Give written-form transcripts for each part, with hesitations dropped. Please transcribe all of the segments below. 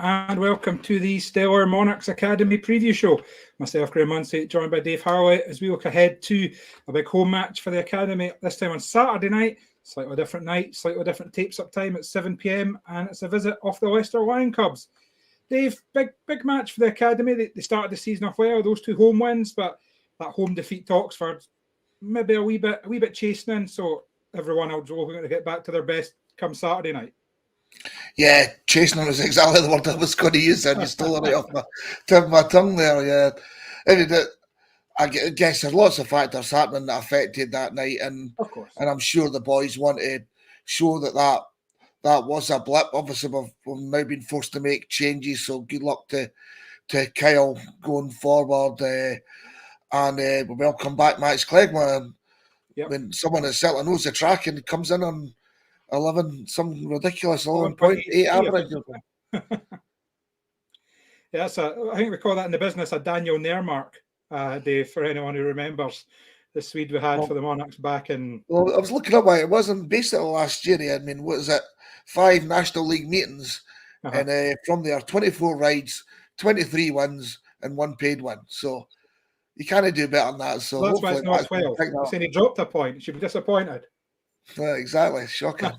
and welcome to the Stellar Monarchs Academy preview show. Myself, Graham Munsey, joined by Dave Harley as we look ahead to a big home match for the Academy, this time on Saturday night. Slightly different night, slightly different tapes-up time at 7 p.m, and it's a visit of the Leicester Lion Cubs. Dave, big match for the Academy. They started the season off well, those two home wins, but that home defeat to Oxford, maybe a wee bit chastening, so everyone will going to get back to their best come Saturday night. Yeah, chastening was exactly the word I was going to use, and you stole it right off my tip of my tongue there. Yeah, I guess there's lots of factors happening that affected that night, and of course, and I'm sure the boys want to show that was a blip. Obviously, we've now been forced to make changes, so good luck to Kyle going forward, and we welcome back Max Clegg. When someone that certainly knows the track and comes in on 11.8 average. Yeah, I think we call that in the business a Daniel Nair mark, Dave, for anyone who remembers the Swede we had for the Monarchs back in... Well, I was looking up why it wasn't basically last year. I mean, what is it? 5 National League meetings, and from there, 24 rides, 23 wins, and 1 paid win. So you can't do better than that. So that's why it's not 12. You're saying he dropped a point. You should be disappointed. Exactly, shocking.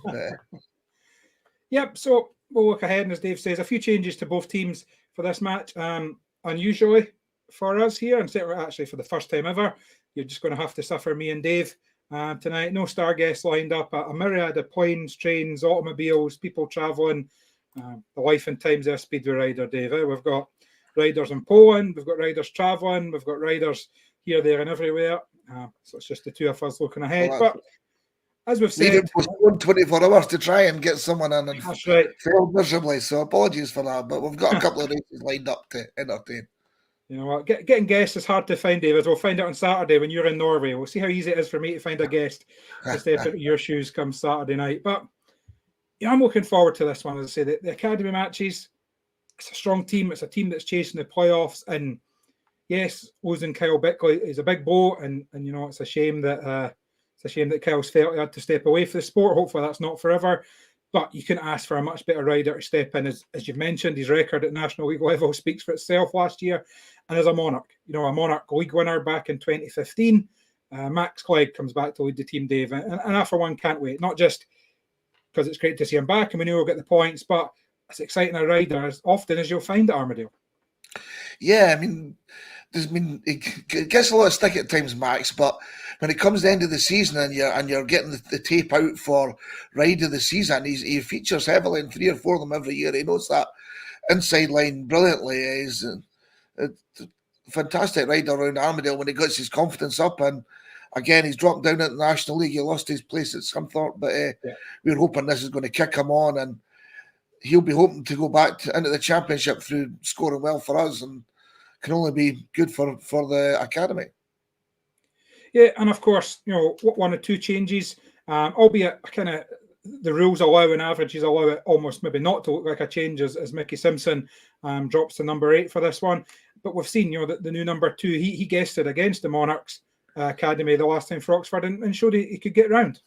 Yep, so we'll look ahead, and as Dave says, a few changes to both teams for this match. Unusually for us here, and actually for the first time ever, you're just going to have to suffer me and Dave tonight. No star guests lined up. A myriad of planes, trains, automobiles, people travelling. The life and times of a Speedway rider, Dave. We've got riders in Poland, we've got riders travelling, we've got riders here, there, and everywhere. So it's just the two of us looking ahead. But as we've said, 24 hours to try and get someone in, and that's right. Failed miserably. So apologies for that, but we've got a couple of races lined up to entertain. You know what? Getting guests is hard to find, David. We'll find out on Saturday when you're in Norway. We'll see how easy it is for me to find a guest to step into your shoes come Saturday night. But I'm looking forward to this one. As I say, the Academy matches, it's a strong team. It's a team that's chasing the playoffs. And yes, losing Kyle Bickley is a big blow. And it's a shame that Kyle's felt he had to step away from the sport. Hopefully that's not forever. But you couldn't ask for a much better rider to step in. As you've mentioned, his record at National League level speaks for itself last year. And as a Monarch, a Monarch League winner back in 2015, Max Clegg comes back to lead the team, Dave. And I, for one, can't wait. Not just because it's great to see him back and we know we'll get the points, but it's exciting a rider as often as you'll find at Armadale. Yeah, it gets a lot of stick at times, Max, but when it comes to the end of the season and you're getting the tape out for ride of the season, he features heavily in 3 or 4 of them every year. He knows that inside line brilliantly. He's a fantastic rider around Armadale when he gets his confidence up. And again, he's dropped down at the National League. He lost his place at Scunthorpe, but we're hoping this is going to kick him on, and he'll be hoping to go back into the Championship through scoring well for us, and can only be good for the Academy. Yeah, and of course, 1 or 2 changes, albeit kind of the rules allow and averages allow it almost maybe not to look like a change as Mickey Simpson drops to number 8 for this one. But we've seen, that the new number 2, he guested against the Monarchs Academy the last time for Oxford and showed he could get round.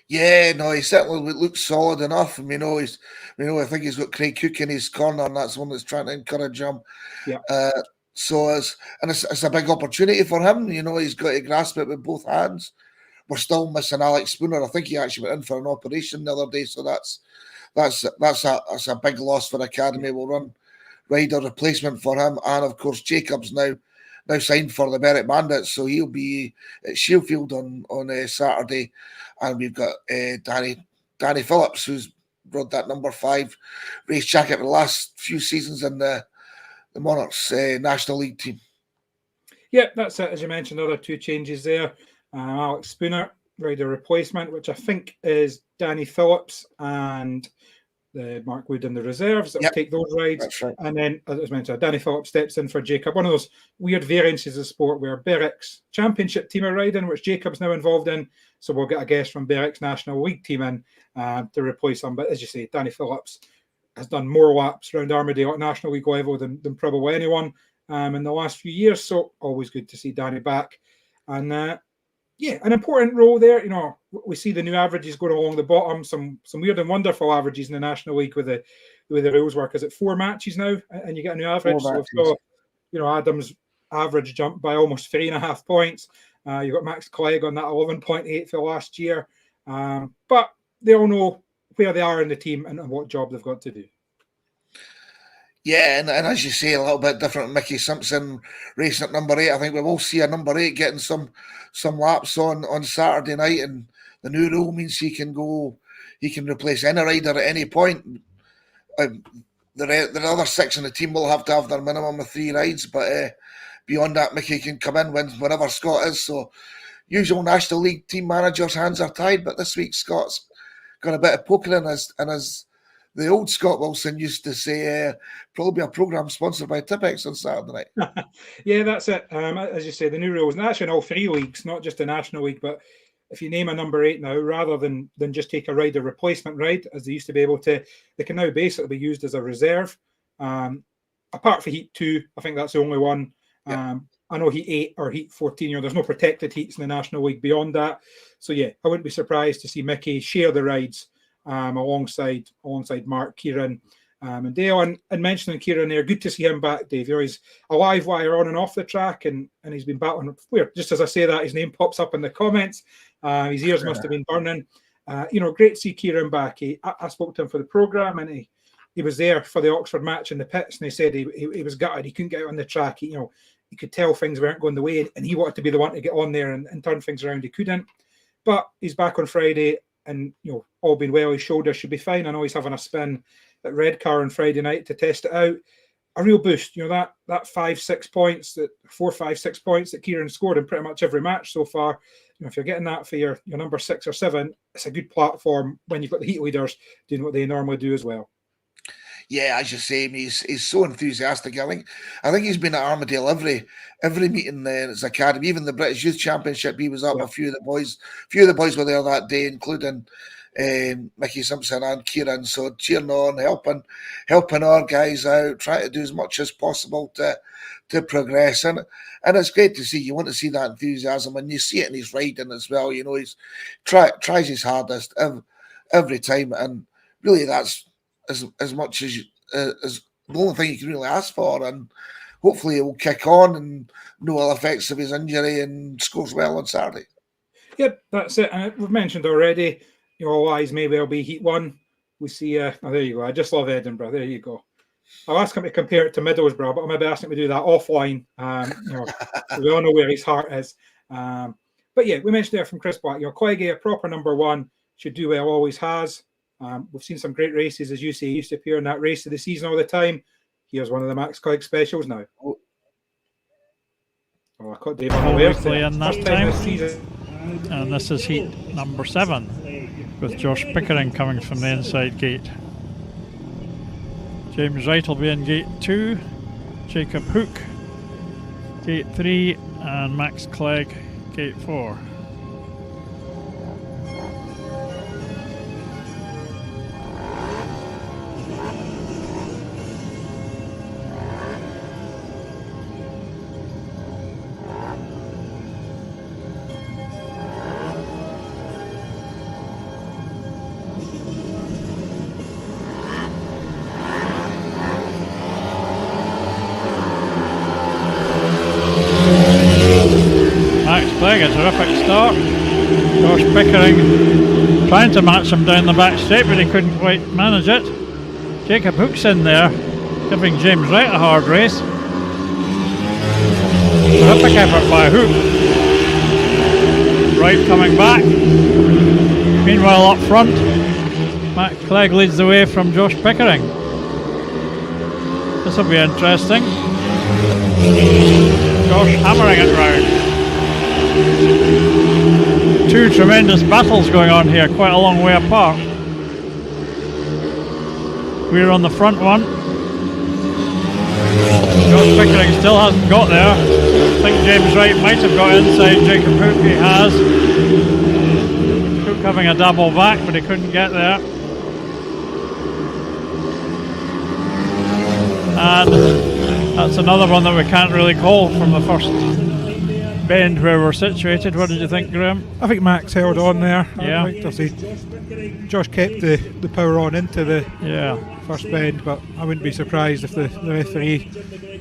Yeah, no, he certainly looks solid enough. I think he's got Craig Cook in his corner, and that's one that's trying to encourage him. Yeah. So it's a big opportunity for him. He's got to grasp it with both hands. We're still missing Alex Spooner. I think he actually went in for an operation the other day, so that's a big loss for the Academy. We'll run rider replacement for him, and of course Jacobs now signed for the Berwick Bandits, so he'll be at Sheffield on Saturday. And we've got Danny Phillips, who's rode that number 5 race jacket for the last few seasons in the Monarchs National League team. Yeah, that's it. As you mentioned, other 2 changes there. Alex Spooner, rider replacement, which I think is Danny Phillips and Mark Wood in the reserves that will take those rides. That's right. And then, as I mentioned, Danny Phillips steps in for Jacob. One of those weird variances of sport where Berwick's Championship team are riding, which Jacob's now involved in. So we'll get a guest from Berwick's National League team in to replace him. But as you say, Danny Phillips has done more laps around Armadale at National League level than probably anyone in the last few years. So always good to see Danny back. And Yeah, an important role there. You know, we see the new averages going along the bottom. Some weird and wonderful averages in the National League with the rules work. Is it 4 matches now, and you get a new average? So we've got, you know, Adams' average jumped by almost 3.5 points. You've got Max Clegg on that 11.8 for last year. But they all know where they are in the team and what job they've got to do. Yeah, and as you say, a little bit different. Mickey Simpson racing at number 8. I think we will see a number 8 getting some laps on Saturday night, and the new rule means he can replace any rider at any point. The other 6 in the team will have to have their minimum of 3 rides, but beyond that, Mickey can come in whenever Scott is. So usual National League team managers' hands are tied, but this week Scott's got a bit of poker in as the old Scott Wilson used to say, probably a programme sponsored by Tipex on Saturday night. Yeah, that's it. As you say, the new rules, and actually in all 3 leagues, not just the National League, but if you name a number 8 now, rather than just take a ride, a replacement ride, as they used to be able to, they can now basically be used as a reserve. Apart from Heat 2, I think that's the only one. Yeah. I know Heat 8 or Heat 14, you know, there's no protected heats in the National League beyond that. So yeah, I wouldn't be surprised to see Mickey share the rides alongside Mark, Kieran, and Dale. And mentioning Kieran there, good to see him back, Dave. You know, he's a live wire on and off the track, and he's been battling. Just as I say that, his name pops up in the comments. His ears must have been burning. You know, great to see Kieran back. I spoke to him for the programme, and he was there for the Oxford match in the pits, and he said he was gutted. He couldn't get out on the track. You could tell things weren't going the way, and he wanted to be the one to get on there and turn things around. He couldn't. But he's back on Friday, and, you know, all being well, his shoulder should be fine. I know he's having a spin at Redcar on Friday night to test it out. A real boost, you know, that 5-6 points, that 4-5-6 points that Kieran scored in pretty much every match so far. You know, if you're getting that for your number 6 or 7, it's a good platform when you've got the heat leaders doing what they normally do as well. Yeah, as you say, he's so enthusiastic. I think he's been at Armadale every meeting in his academy, even the British Youth Championship. He was up. Yeah. A few of the boys were there that day, including Mickey Simpson and Kieran. So cheering on, helping our guys out, trying to do as much as possible to progress. And it's great to see. You want to see that enthusiasm, and you see it in his riding as well. You know, he's tries his hardest every time, and really that's as much as the only thing you can really ask for. And hopefully he will kick on and no ill effects of his injury and scores well on Saturday. Yep, that's it. And we've mentioned already, you know, all eyes may well be Heat 1. We see, there you go. I just love Edinburgh. There you go. I'll ask him to compare it to Middlesbrough, but I'll maybe ask him to do that offline. You know, we all know where his heart is. But yeah, we mentioned there from Chris Black, you know, Clegg, a proper number 1, should do well, always has. We've seen some great races, as you say. He used to appear in that race of the season all the time. Here's one of the Max Clegg specials now. Oh, I caught Dave unaware in that time. And this is heat number 7 with Josh Pickering coming from the inside gate. James Wright will be in gate 2, Jacob Hook gate 3, and Max Clegg gate 4. A terrific start. Josh Pickering trying to match him down the back straight, but he couldn't quite manage it. Jacob Hook's in there, giving James Wright a hard race. Terrific effort by Hook. Wright coming back. Meanwhile, up front, Matt Clegg leads the way from Josh Pickering. This will be interesting. Josh hammering it round. 2 tremendous battles going on here, quite a long way apart. We're on the front one. Josh Pickering still hasn't got there. I think James Wright might have got inside Jacob Hook. He has. Hook having a double back, but he couldn't get there. And that's another one that we can't really call from the first bend where we're situated. What did you think, Graham? I think Max held on there. Yeah. I see. Josh kept the power on into the Yeah. first bend, but I wouldn't be surprised if the referee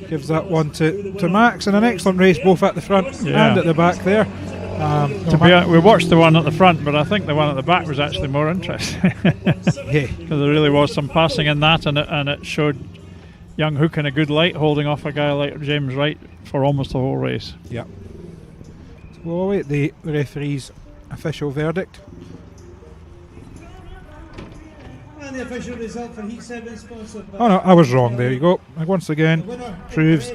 gives that one to Max. And an excellent race both at the front and at the back there. We watched the one at the front, but I think the one at the back was actually more interesting. Because there really was some passing in that, and it showed young Hook in a good light, holding off a guy like James Wright for almost the whole race. Yeah. So we'll await the referee's official verdict. And the official result for Heat 7 sponsored by... Oh no, I was wrong. There you go. Once again, proves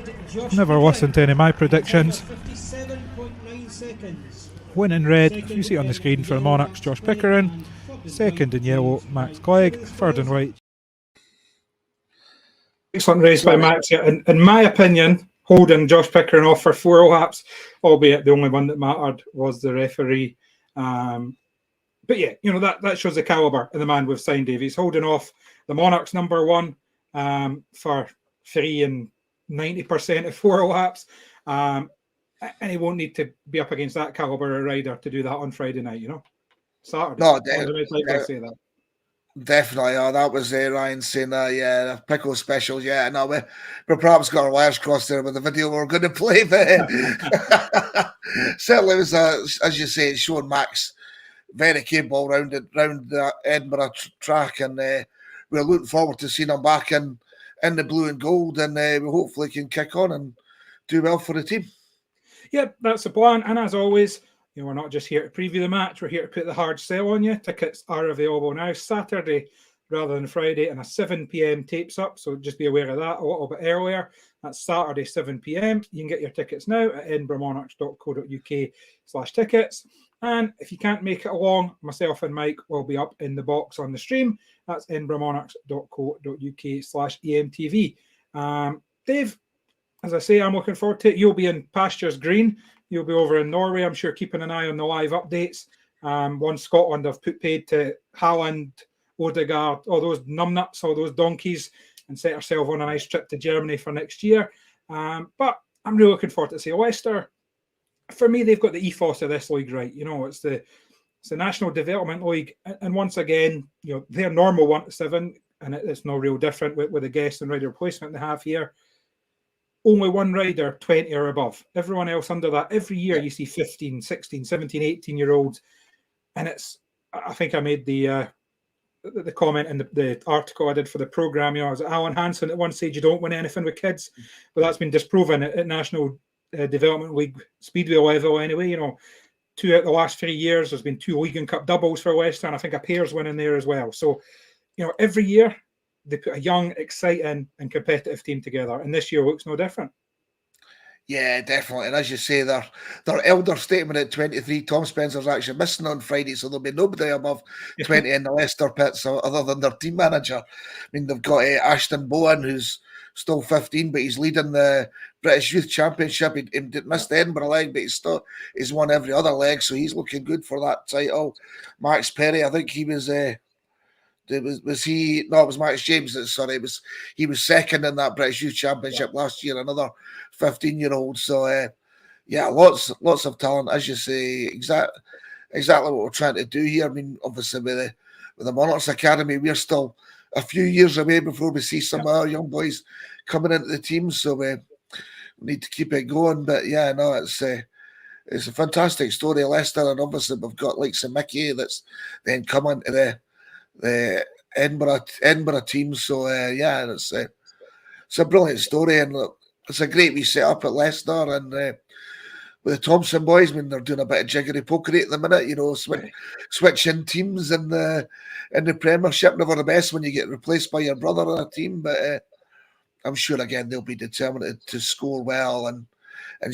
never listen to any of my predictions. 57.9 seconds. Win in red, you see it on the screen for the Monarchs, Josh Pickering. Second in yellow, Max Clegg. Third in white. Excellent race by Max. In my opinion, holding Josh Pickering off for 4 laps, albeit the only one that mattered was the referee. But yeah, that shows the calibre of the man we've signed, Dave. He's holding off the Monarchs number 1 for 3 and 90% of 4 laps. And he won't need to be up against that calibre of rider to do that on Friday night, Saturday. No, say that. Definitely. Oh, that was Ryan saying that. Yeah, the pickle specials. Yeah, no, we perhaps got our wires crossed there with the video we're going to play. But certainly it was, as you say, it's showing Max very capable around the Edinburgh track, and we're looking forward to seeing him back in the blue and gold, and we hopefully can kick on and do well for the team. Yeah, that's the plan. And as always, we're not just here to preview the match, we're here to put the hard sell on you. Tickets are available now Saturday rather than Friday, and a 7 p.m. tapes up, so just be aware of that a little bit earlier. That's Saturday, 7 p.m. You can get your tickets now at edinburghmonarchs.co.uk/tickets. And if you can't make it along, myself and Mike will be up in the box on the stream. That's edinburghmonarchs.co.uk/EMTV. Dave, as I say, I'm looking forward to it. You'll be in Pastures Green. You'll be over in Norway, I'm sure, keeping an eye on the live updates. One Scotland have put paid to Haaland, Odegaard, all those numbnuts, all those donkeys, and set ourselves on a nice trip to Germany for next year. But I'm really looking forward to see Leicester. For me, they've got the ethos of this league right. It's the National Development League, and once again, their normal 1 to 7, and it's no real different with the guest and rider replacement they have here. Only one rider 20 or above. Everyone else under that. Every year you see 15, 16, 17, 18-year-olds, and I think I made the comment in the article I did for the programme. I was at Alan Hansen at one stage, you don't win anything with kids, but that's been disproven at National Development League Speedway level anyway. 2 out of the last 3 years, there's been 2 League and Cup doubles for Leicester, and I think a pair's win in there as well. So, every year they put a young, exciting and competitive team together, and this year looks no different. Yeah, definitely. And as you say, their elder statement at 23, Tom Spencer's actually missing on Friday, so there'll be nobody above 20 in the Leicester pits other than their team manager. I mean, they've got Ashton Bowen, who's still 15, but he's leading the British Youth Championship. He didn't miss the Edinburgh leg, but he's won every other leg, so he's looking good for that title. Max Perry, I think he was... was he? No, it was Max James. Sorry, he was second in that British Youth Championship last year. Another 15-year-old. So, lots of talent, as you say. Exactly what we're trying to do here. I mean, obviously with the Monarchs Academy, we're still a few years away before we see some of our young boys coming into the team. So we need to keep it going. But it's a fantastic story, Leicester, and obviously we've got like some Mickey that's then coming to the Edinburgh team. So it's a brilliant story, and it's a great wee set up at Leicester, and with the Thompson boys, I mean, they're doing a bit of jiggery pokery at the minute, switching teams in the Premiership. Never the best when you get replaced by your brother on a team, but I'm sure again they'll be determined to score well and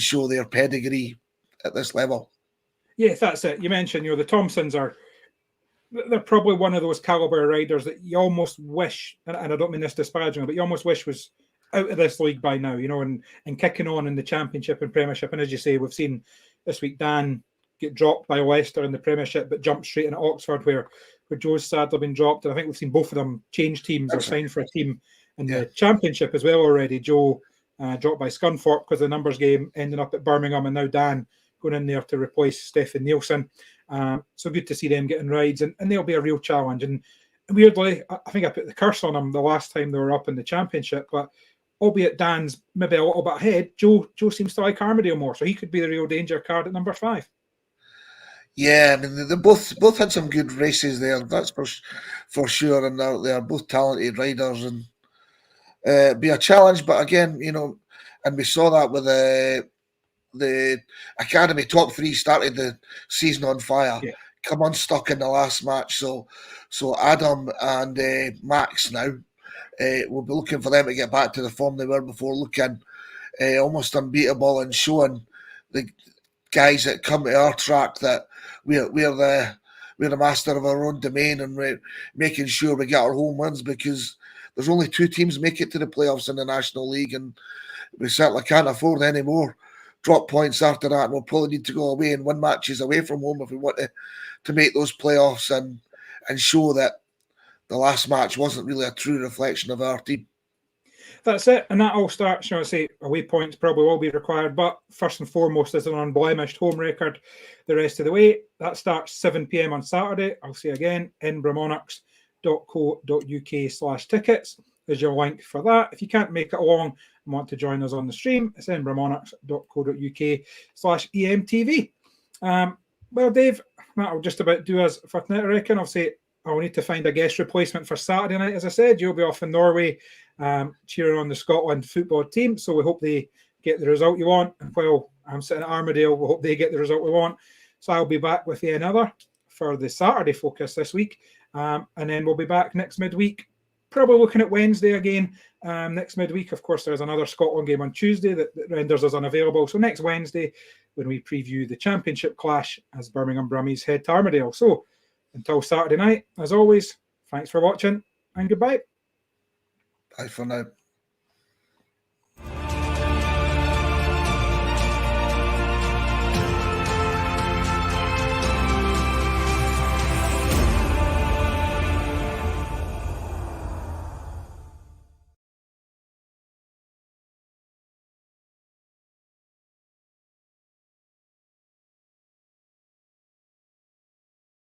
show their pedigree at this level. Yeah, that's it. You mentioned, the Thompsons they're probably one of those caliber riders that you almost wish, and I don't mean this disparagingly, but you almost wish was out of this league by now, and kicking on in the Championship and Premiership. And as you say, we've seen this week Dan get dropped by Leicester in the Premiership, but jump straight into Oxford where Joe's sadly been dropped. And I think we've seen both of them change teams or sign for a team in the Championship as well already. Joe dropped by Scunthorpe because the numbers game ended up at Birmingham, and now Dan going in there to replace Stefan Nielsen. So good to see them getting rides, and they'll be a real challenge. And weirdly, I think I put the curse on them the last time they were up in the championship, but albeit Dan's maybe a little bit ahead, Joe seems to like Armadale more, so he could be the real danger card at number 5. Yeah, I mean, they both had some good races there, that's for sure, and they're both talented riders, and be a challenge. But again, and we saw that with the Academy top 3 started the season on fire, come unstuck in the last match. So Adam and Max now, we'll be looking for them to get back to the form they were before, looking almost unbeatable and showing the guys that come to our track that we're the master of our own domain, and we're making sure we get our home wins, because there's only 2 teams make it to the playoffs in the National League, and we certainly can't afford any more drop points after that. And we'll probably need to go away and win matches away from home if we want to make those playoffs and show that the last match wasn't really a true reflection of our team. That's it, and that all starts, away points probably will be required, but first and foremost is an unblemished home record the rest of the way. That starts 7 p.m. on Saturday. I'll say again, edinburghmonarchs.co.uk/tickets is your link for that. If you can't make it along and want to join us on the stream, it's edinburghmonarchs.co.uk/EMTV. Well, Dave, that'll just about do us for tonight, I reckon. Obviously, I'll need to find a guest replacement for Saturday night. As I said, you'll be off in Norway cheering on the Scotland football team, so we hope they get the result you want. And while I'm sitting at Armadale, we hope they get the result we want. So I'll be back with you another for the Saturday focus this week, and then we'll be back next midweek, probably looking at Wednesday again. Next midweek, of course, there's another Scotland game on Tuesday that renders us unavailable. So next Wednesday, when we preview the championship clash as Birmingham Brummies head to Armadale. So until Saturday night, as always, thanks for watching and goodbye. Bye for now.